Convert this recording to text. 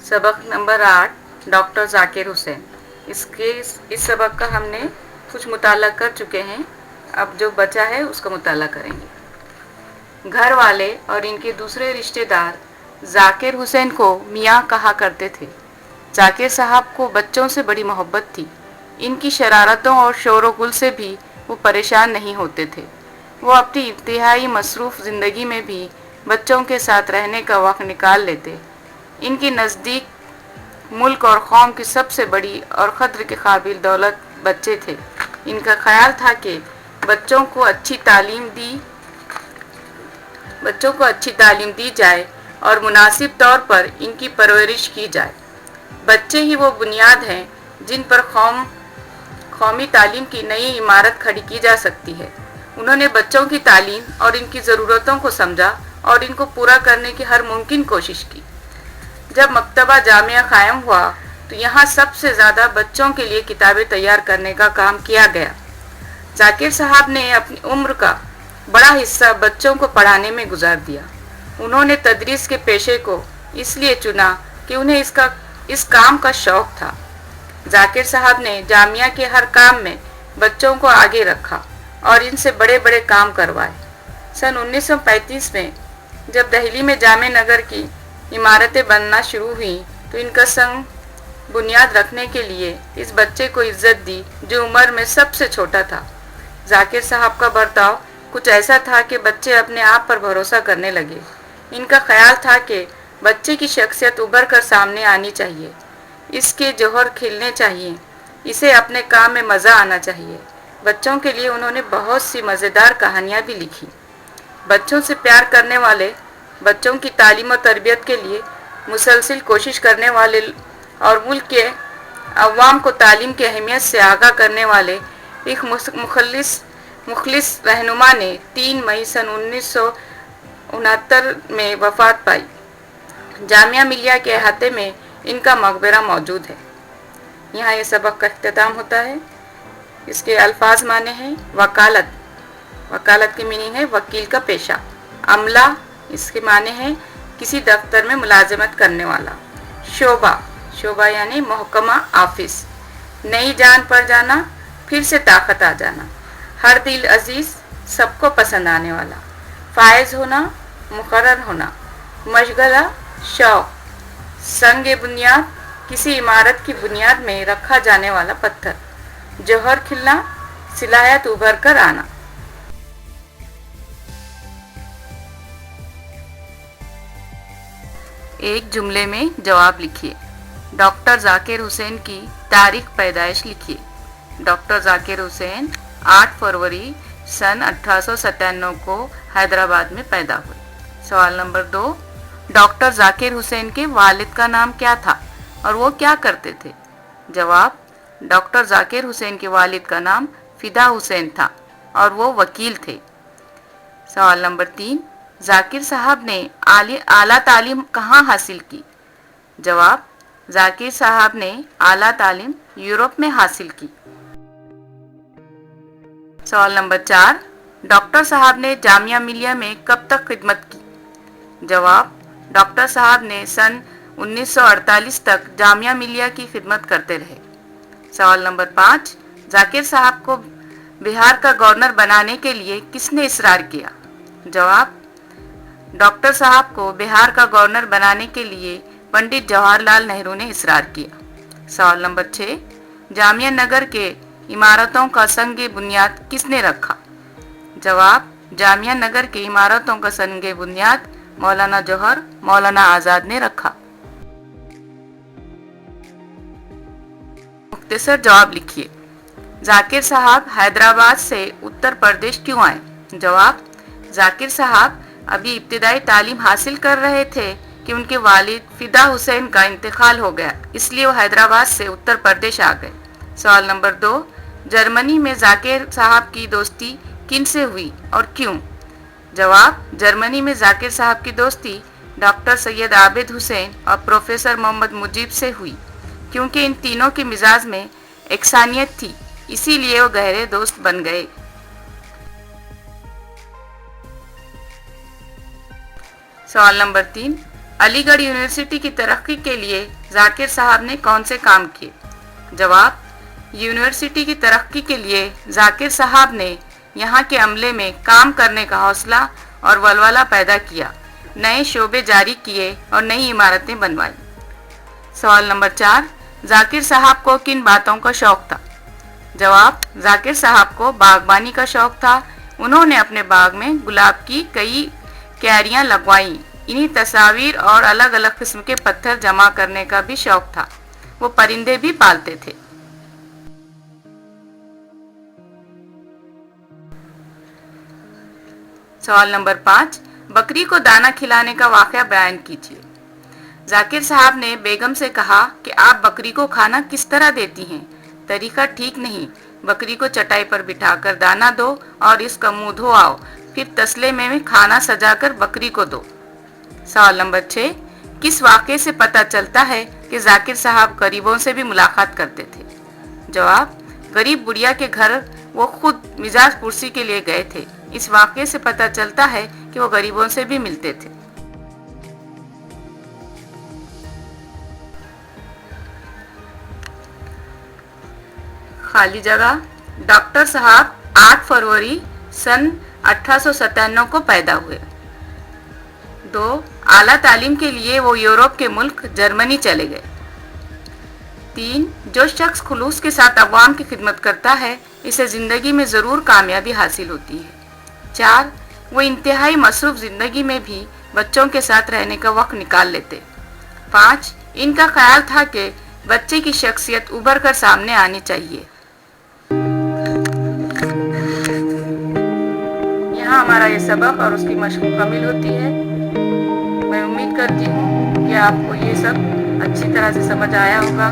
सबक number 8 doctor Zakir Hussain. इस सबक का हमने कुछ मुताला कर चुके हैं, अब जो बचा है उसका मुताला करेंगे। घर वाले और इनके दूसरे रिश्तेदार जाकिर हुसैन को मियाँ कहा करते थे। जाकिर साहब को बच्चों से बड़ी मोहब्बत थी। इनकी शरारतों और शोर गुल से भी वो परेशान नहीं होते थे। वो अपनी इंतहाई मसरूफ़ ज़िंदगी में भी बच्चों के साथ रहने का वक्त निकाल लेते। इनके नज़दीक मुल्क और कौम की सबसे बड़ी और क़द्र के काबिल दौलत बच्चे थे। इनका ख्याल था कि बच्चों को अच्छी तालीम दी जाए और मुनासिब तौर पर इनकी परवरिश की जाए। बच्चे ही वो बुनियाद हैं जिन पर कौमी तालीम की नई इमारत खड़ी की जा सकती है। उन्होंने बच्चों की तालीम और इनकी ज़रूरतों को समझा और इनको पूरा करने की हर मुमकिन कोशिश की। जब मकतबा जामिया कायम हुआ तो यहाँ सबसे ज़्यादा बच्चों के लिए किताबें तैयार करने का काम किया गया। जाकिर साहब ने अपनी उम्र का बड़ा हिस्सा बच्चों को पढ़ाने में गुजार दिया। उन्होंने तदरीस के पेशे को इसलिए चुना कि उन्हें इस काम का शौक़ था। जाकिर साहब ने जामिया के हर काम में बच्चों को आगे रखा और इनसे बड़े बड़े काम करवाए। सन 1935 में जब दिल्ली में जामे नगर की इमारतें बनना शुरू हुई तो इनका संग बुनियाद रखने के लिए इस बच्चे को इज्जत दी जो उम्र में सबसे छोटा था। जाकिर साहब का बर्ताव कुछ ऐसा था कि बच्चे अपने आप पर भरोसा करने लगे। इनका ख्याल था कि बच्चे की शख्सियत उभर कर सामने आनी चाहिए, इसके जौहर खिलने चाहिए, इसे अपने काम में मज़ा आना चाहिए। बच्चों के लिए उन्होंने बहुत सी मज़ेदार कहानियाँ भी लिखी। बच्चों से प्यार करने वाले, बच्चों की तालीम और तरबियत के लिए मुसलसल कोशिश करने वाले और मुल्क के अवाम को तालीम की अहमियत से आगाह करने वाले एक मुखलिस रहनुमा ने 3 मई सन 1969 में वफ़ात पाई। जामिया मिलिया के अहाते में इनका मकबरा मौजूद है। यहाँ ये सबक का इख्तिताम होता है। इसके अल्फाज माने हैं वकालत। वकालत की मीनिंग है वकील का पेशा। अमला, इसके माने हैं किसी दफ्तर में मुलाजिमत करने वाला। शोबा यानी महकमा ऑफिस। नई जान पर जाना, फिर से ताकत आ जाना। हर दिल अजीज, सबको पसंद आने वाला। फायज होना, मुकर्रर होना। मशगला, शौक। संगे बुनियाद, किसी इमारत की बुनियाद में रखा जाने वाला पत्थर। जौहर खिलना, सिलाहत उभर कर आना। एक जुमले में जवाब लिखिए। डॉक्टर जाकिर हुसैन की तारीख पैदाइश लिखिए। डॉक्टर जाकिर हुसैन 8 फरवरी सन 1897 को हैदराबाद में पैदा हुए। सवाल नंबर 2, डॉक्टर जाकिर हुसैन के वालिद का नाम क्या था और वो क्या करते थे? जवाब, डॉक्टर जाकिर हुसैन के वालिद का नाम फिदा हुसैन था और वो वकील थे। सवाल नंबर 3, जाकिर साहब ने आला तालीम कहाँ हासिल की? जवाब, जाकिर साहब ने आला तालीम यूरोप में हासिल की। सवाल नंबर 4, डॉक्टर साहब ने जामिया मिलिया में कब तक खिदमत की? जवाब, डॉक्टर साहब ने सन 1948 तक जामिया मिलिया की खिदमत करते रहे। सवाल नंबर 5, जाकिर साहब को बिहार का गवर्नर बनाने के लिए किसने इसरार किया? जवाब, डॉक्टर साहब को बिहार का गवर्नर बनाने के लिए पंडित जवाहरलाल नेहरू ने इसरार किया। सवाल नंबर 6, जामिया नगर के इमारतों का संगे बुनियाद किसने रखा? जवाब, जामिया नगर के इमारतों का संगे बुनियाद मौलाना जौहर, मौलाना आज़ाद ने रखा। मुख्तसर जवाब लिखिए। जाकिर साहब हैदराबाद से उत्तर प्रदेश क्यों आए? जवाब, जाकिर साहब अभी इब्तिदाई तालीम हासिल कर रहे थे कि उनके वालिद फिदा हुसैन का इंतकाल हो गया, इसलिए वो हैदराबाद से उत्तर प्रदेश आ गए। सवाल नंबर 2, जर्मनी में जाकिर साहब की दोस्ती किन से हुई और क्यों? जवाब, जर्मनी में जाकिर साहब की दोस्ती डॉक्टर सैयद आबिद हुसैन और प्रोफेसर मोहम्मद मुजीब से हुई। क्योंकि इन तीनों के मिजाज में एकसानियत थी, इसीलिए वो गहरे दोस्त बन गए। सवाल नंबर 3, علی گڑھ یونیورسٹی کی ترقی کے لیے ذاکر صاحب نے کون سے کام کیے؟ جواب، یونیورسٹی کی ترقی کے لیے ذاکر صاحب نے یہاں کے عملے میں کام کرنے کا حوصلہ اور ولولہ پیدا کیا، نئے شعبے جاری کیے اور نئی عمارتیں بنوائیں۔ سوال نمبر 4، ذاکر صاحب کو کن باتوں کا شوق تھا؟ جواب، ذاکر صاحب کو باغبانی کا شوق تھا۔ انہوں نے اپنے باغ میں گلاب کی کئی کیاریاں لگوائیں۔ انہی تصاویر اور الگ الگ قسم کے پتھر جمع کرنے کا بھی شوق تھا۔ وہ پرندے بھی پالتے تھے۔ سوال نمبر 5، بکری کو دانہ کھلانے کا واقعہ بیان کیجیے۔ ذاکر صاحب نے بیگم سے کہا کہ آپ بکری کو کھانا کس طرح دیتی ہیں؟ طریقہ ٹھیک نہیں، بکری کو چٹائی پر بٹھا کر دانہ دو اور اس کا منہ دھو آؤ، پھر تسلے میں کھانا سجا کر بکری کو دو۔ سوال نمبر 6، کس واقعے سے پتہ چلتا ہے کہ ذاکر صاحب غریبوں سے بھی ملاقات کرتے تھے؟ جواب، غریب بڑھیا کے گھر وہ خود مزاج پرسی کے لیے گئے تھے۔ اس واقعے سے پتہ چلتا ہے کہ وہ غریبوں سے بھی ملتے تھے۔ خالی جگہ، ڈاکٹر صاحب 8 فروری سن 1897 کو پیدا ہوئے۔ 2، اعلیٰ تعلیم کے لیے وہ یورپ کے ملک جرمنی چلے گئے۔ 3، جو شخص خلوص کے ساتھ عوام کی خدمت کرتا ہے اسے زندگی میں ضرور کامیابی حاصل ہوتی ہے۔ 4، وہ انتہائی مصروف زندگی میں بھی بچوں کے ساتھ رہنے کا وقت نکال لیتے۔ 5، ان کا خیال تھا کہ بچے کی شخصیت ابھر کر سامنے آنی چاہیے۔ یہاں ہمارا یہ سبق اور اس کی مشق مکمل ہوتی ہے۔ میں امید کرتی ہوں کہ آپ کو یہ سب اچھی طرح سے سمجھ آیا ہوگا۔